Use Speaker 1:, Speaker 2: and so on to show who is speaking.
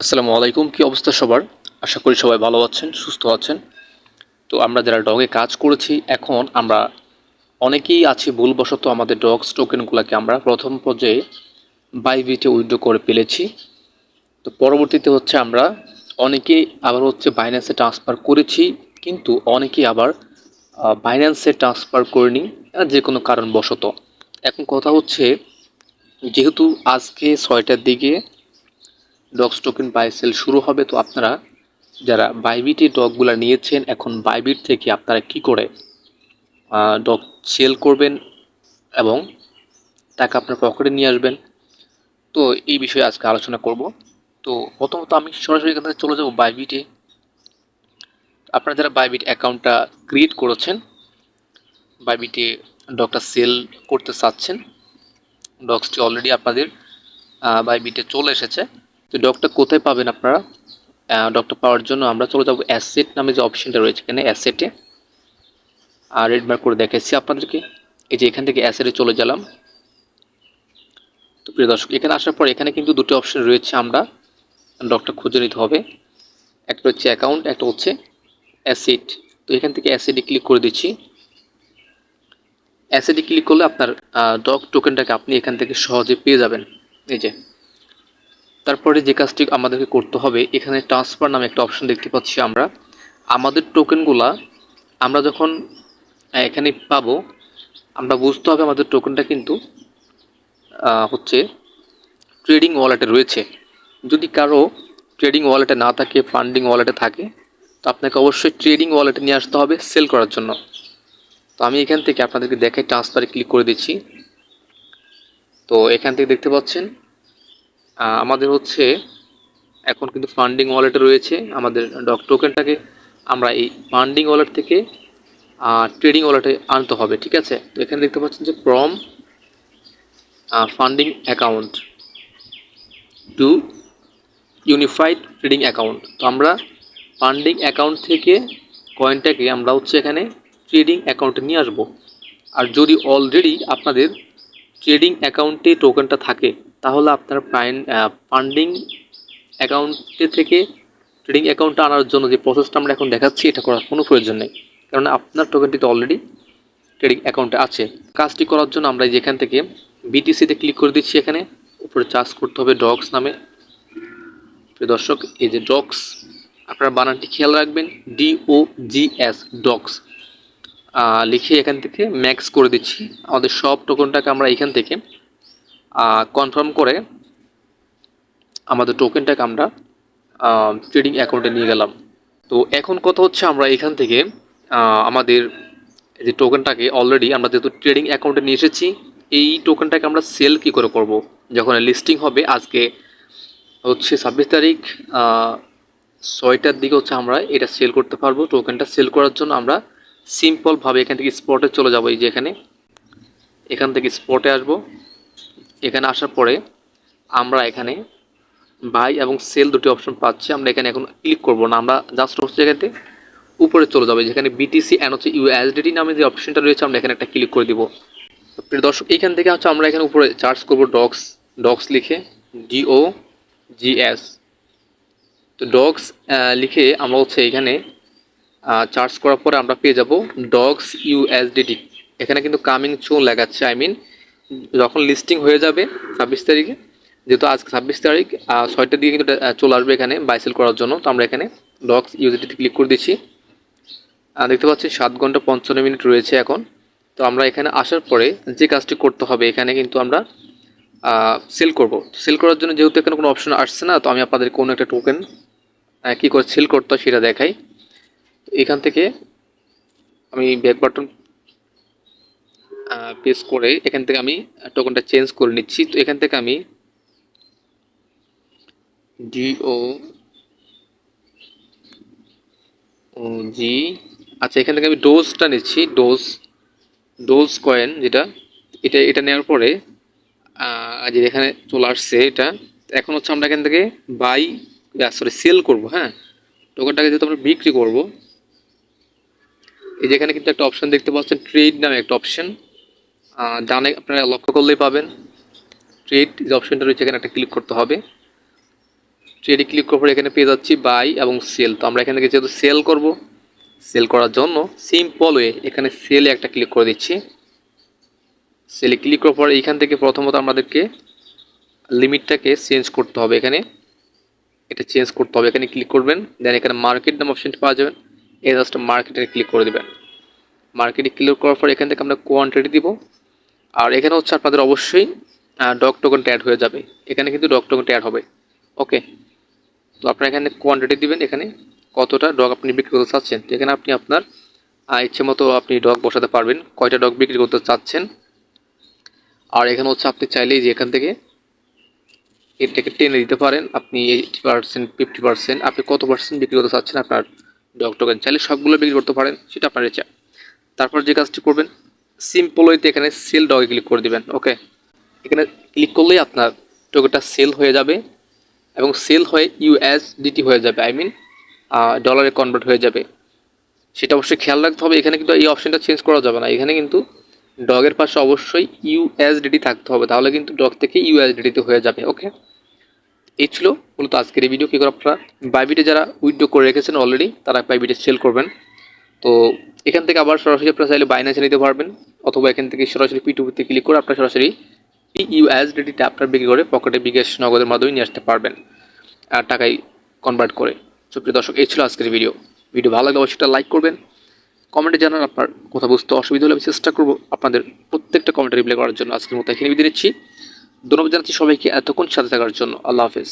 Speaker 1: আসসালামু আলাইকুম। কি অবস্থা সবার? আশা করি সবাই ভালো আছেন, সুস্থ আছেন। তো আমরা যারা ডগে কাজ করেছি, এখন আমরা অনেকেই আছি ভুলবশত আমাদের ডগস টোকেনগুলোকে আমরা প্রথম পর্যায়ে বাইবিটে উইথড্র করে ফেলেছি। তো পরবর্তীতে হচ্ছে আমরা অনেকেই আবার হচ্ছে বাইন্যান্সে ট্রান্সফার করেছি, কিন্তু অনেকেই আবার বাইন্যান্সে ট্রান্সফার করিনি, যে কোনো কারণবশত। এখন কথা হচ্ছে, যেহেতু আজকে 6টার দিকে ডগস টোকেন বাই সেল শুরু হবে, তো আপনারা যারা বাইবিটে ডগগুলো নিয়েছেন, এখন বাইবিট থেকে আপনারা কি করে ডগ সেল করবেন এবং টাকা আপনার পকেটে নিয়ে আসবেন, তো এই বিষয়ে আজকে আলোচনা করব। তো প্রথমত আমি সরাসরি এখান থেকে চলে যাব বাইবিটে। আপনারা যারা বাইবিট অ্যাকাউন্টটা ক্রিয়েট করেছেন, বাইবিটে ডগটা সেল করতে চাচ্ছেন, ডগসটি অলরেডি আপনাদের বাইবিটে চলে এসেছে। তো ডগটা কোথায় পাবেন আপনারা? ডগটা পাওয়ার জন্য আমরা চলে যাব অ্যাসেট নামে যে অপশনটা রয়েছে এখানে, অ্যাসেটে রেড মার্ক করে দেখাচ্ছি আপনাদেরকে। এই যে এখান থেকে অ্যাসেটে চলে গেলাম। তো প্রিয় দর্শক, এখানে আসার পর এখানে কিন্তু দুটো অপশন রয়েছে, আমরা ডগটা খুঁজে নিতে হবে। একটা হচ্ছে অ্যাকাউন্ট, একটা হচ্ছে অ্যাসেট। তো এখান থেকে অ্যাসেটে ক্লিক করে দিচ্ছি। অ্যাসেটে ক্লিক করলে আপনার ডগ টোকেনটাকে আপনি এখান থেকে সহজে পেয়ে যাবেন। এই যে, তারপরে যে কাজটি আমাদেরকে করতে হবে, এখানে ট্রান্সফার নামে একটা অপশন দেখতে পাচ্ছি আমরা। আমাদের টোকেনগুলা আমরা যখন এখানে পাবো, আমরা বুঝতে হবে আমাদের টোকেনটা কিন্তু হচ্ছে ট্রেডিং ওয়ালেটে রয়েছে। যদি কারো ট্রেডিং ওয়ালেটে না থাকে, ফান্ডিং ওয়ালেটে থাকে, তো আপনাকে অবশ্যই ট্রেডিং ওয়ালেটে নিয়ে আসতে হবে সেল করার জন্য। তো আমি এখান থেকে আপনাদেরকে দেখাই, ট্রান্সফারে ক্লিক করে দিচ্ছি। তো এখান থেকে দেখতে পাচ্ছেন আমাদের হচ্ছে এখন কিন্তু ফান্ডিং ওয়ালেটে রয়েছে। আমাদের ডগ টোকেনটাকে আমরা এই ফান্ডিং ওয়ালেট থেকে ট্রেডিং ওয়ালেটে আনতে হবে, ঠিক আছে? তো এখানে দেখতে পাচ্ছেন যে from funding account two unified trading account. তো আমরা ফান্ডিং অ্যাকাউন্ট থেকে কয়েনটাকে আমরা হচ্ছে এখানে ট্রেডিং অ্যাকাউন্টে নিয়ে আসব। আর যদি অলরেডি আপনাদের ট্রেডিং অ্যাকাউন্টে টোকেনটা থাকে, তাহলে আপনার ফান্ডিং অ্যাকাউন্টে থেকে ট্রেডিং অ্যাকাউন্টে আনার জন্য যে প্রসেসটা আমরা এখন দেখাচ্ছি, এটা করার কোনো প্রয়োজন নেই, কারণ আপনার টোকেনটি তো অলরেডি ট্রেডিং অ্যাকাউন্টে আছে। কাজটি করার জন্য আমরা যেখান থেকে বিটিসিতে ক্লিক করে দিচ্ছি, এখানে উপরে চার্জ করতে হবে ডগস নামে। দর্শক, এই যে ডগস, আপনারা বানানটি খেয়াল রাখবেন, DOGS, ডগস লিখে এখান থেকে ম্যাক্স করে দিচ্ছি। আমাদের সব টোকেনটাকে আমরা এখান থেকে কনফার্ম করে আমাদের টোকেনটাকে আমরা ট্রেডিং অ্যাকাউন্টে নিয়ে গেলাম। তো এখন কথা হচ্ছে, আমরা এখান থেকে আমাদের যে টোকেনটাকে অলরেডি আমরা যেহেতু ট্রেডিং অ্যাকাউন্টে নিয়ে এসেছি, এই টোকেনটাকে আমরা সেল কী করে করব? যখন লিস্টিং হবে, আজকে হচ্ছে 26 তারিখ, 6টার দিকে হচ্ছে আমরা এটা সেল করতে পারবো। টোকেনটা সেল করার জন্য আমরা সিম্পলভাবে এখান থেকে স্পটে চলে যাবো। এই যে এখান থেকে স্পটে আসব। এখানে আসার পরে আমরা এখানে বাই এবং সেল দুটি অপশন পাচ্ছি। আমরা এখানে এখন ক্লিক করব না, আমরা জাস্ট হচ্ছে এখানে উপরে চলে যাবে, যেখানে বিটিসি অ্যান্ড হচ্ছে USDT নামে যে অপশনটা রয়েছে, আমরা এখানে একটা ক্লিক করে দিব। প্রিয় দর্শক, এইখান থেকে হচ্ছে আমরা এখানে উপরে চার্জ করব ডগস লিখে, DOGS। তো ডগস লিখে আমরা হচ্ছে এখানে চার্জ করার পরে আমরা পেয়ে যাব ডগস USDT। এখানে কিন্তু কামিং চুন লেখাচ্ছে, যখন লিস্টিং হয়ে যাবে 26 তারিখে, যেহেতু আজকে 26 তারিখ, 6টার দিকে কিন্তু চলে আসবে এখানে বাইসেল করার জন্য। তো আমরা এখানে ডগস USDT ক্লিক করে দিচ্ছি। দেখতে পাচ্ছি 7 ঘন্টা 55 মিনিট রয়েছে এখন। তো আমরা এখানে আসার পরে যে কাজটি করতে হবে, এখানে কিন্তু আমরা সেল করব। সেল করার জন্য যেহেতু এখানে কোনো অপশন আসছে না, তো আমি আপনাদের কোনো একটা টোকেন কী করে সেল করতে হয় সেটা দেখাই। এখান থেকে আমি ব্যাক বাটন প্রেস করে এখান থেকে আমি টোকেনটা চেঞ্জ করে নিচ্ছি। তো এখান থেকে আমি DOG, আচ্ছা, এখান থেকে আমি ডোজটা নিচ্ছি, ডোজ কয়েন যেটা, এটা নেওয়ার পরে যে এখানে চলে আসছে এটা। এখন হচ্ছে আমরা এখান থেকে সেল করব। হ্যাঁ, টোকেনটাকে যেহেতু আমরা বিক্রি করব, এই যে এখানে কিন্তু একটা অপশন দেখতে পাচ্ছেন, ট্রেড নামে একটা অপশন, ডানে আপনারা লক্ষ্য করলেই পাবেন। ট্রেড যে অপশনটা রয়েছে, এখানে একটা ক্লিক করতে হবে। ট্রেডে ক্লিক করার পর এখানে পেয়ে যাচ্ছি বাই এবং সেল। তো আমরা এখান থেকে যেহেতু সেল করব, সেল করার জন্য সিম্পল ওয়ে এখানে সেলে একটা ক্লিক করে দিচ্ছি। সেলে ক্লিক করার পর এইখান থেকে প্রথমত আমাদেরকে লিমিটটাকে চেঞ্জ করতে হবে। এখানে এটা চেঞ্জ করতে হবে, এখানে ক্লিক করবেন, দেন এখানে মার্কেট নাম অপশনটি পাওয়া যাবেন, এই জাস্ট মার্কেটে ক্লিক করে দেবেন। মার্কেটে ক্লিক করার পর এখান থেকে আমরা কোয়ান্টিটি দিব। আর এখানে হচ্ছে আপনাদের অবশ্যই ডগ টোকেনটা অ্যাড হয়ে যাবে, এখানে কিন্তু ডগ টোকেনটা অ্যাড হবে। ওকে, তো আপনারা এখানে কোয়ান্টিটি দিবেন, এখানে কতটা ডগ আপনি বিক্রি করতে চাচ্ছেন। তো এখানে আপনি আপনার ইচ্ছে মতো আপনি ডগ বসাতে পারবেন, কয়টা ডগ বিক্রি করতে চাচ্ছেন। আর এখানে হচ্ছে আপনি চাইলেই যে এখান থেকে এটাকে টেনে দিতে পারেন, আপনি 80%, 50%, আপনি কত পার্সেন্ট বিক্রি করতে চাচ্ছেন আপনার ডগ টোকেন, চাইলে সবগুলো বিক্রি করতে পারেন, সেটা আপনার ইচ্ছা। তারপর যে কাজটি করবেন, সিম্পল ওয়েতে এখানে সেল ডগে ক্লিক করে দিবেন। ওকে, এখানে ক্লিক করলেই আপনার টোকেনটা সেল হয়ে যাবে এবং সেল হয়ে ইউএসডিটি হয়ে যাবে, আই মিন ডলারে কনভার্ট হয়ে যাবে। সেটা অবশ্যই খেয়াল রাখতে হবে, এখানে কিন্তু এই অপশনটা চেঞ্জ করা যাবে না, এখানে কিন্তু ডগের পাশে অবশ্যই ইউএসডিটি থাকতে হবে, তাহলে কিন্তু ডগ থেকে ইউএসডিটিতে হয়ে যাবে। ওকে, এই ছিল মূলত আজকের এই ভিডিও। কী করে আপনারা বাইবিটে যারা উইথড্র করে রেখেছেন অলরেডি তারা বাইবিটে সেল করবেন। তো এখান থেকে আবার সরাসরি আপনারা চাইলে বাইন্যান্সে নিতে পারবেন, অথবা এখান থেকে সরাসরি P2P ক্লিক করে আপনারা সরাসরি ইউএসডিটিতে আপনার বিক্রি করে পকেটে বিকাশ নগদের মাধ্যমে নিয়ে আসতে পারবেন আর টাকায় কনভার্ট করে। সুপ্রিয় দর্শক, এই ছিল আজকের ভিডিও। ভিডিও ভালো লাগলে অবশ্যই লাইক করবেন, কমেন্টে জানান আপনার কথা বুঝতে অসুবিধা হলে আমি চেষ্টা করবো আপনাদের প্রত্যেকটা কমেন্টে রিপ্লাই করার জন্য। আজকের মতো এখানে বিদায় নিচ্ছি, ধন্যবাদ জানাচ্ছি সবাইকে এতক্ষণ সাথে থাকার জন্য। আল্লাহ হাফেজ।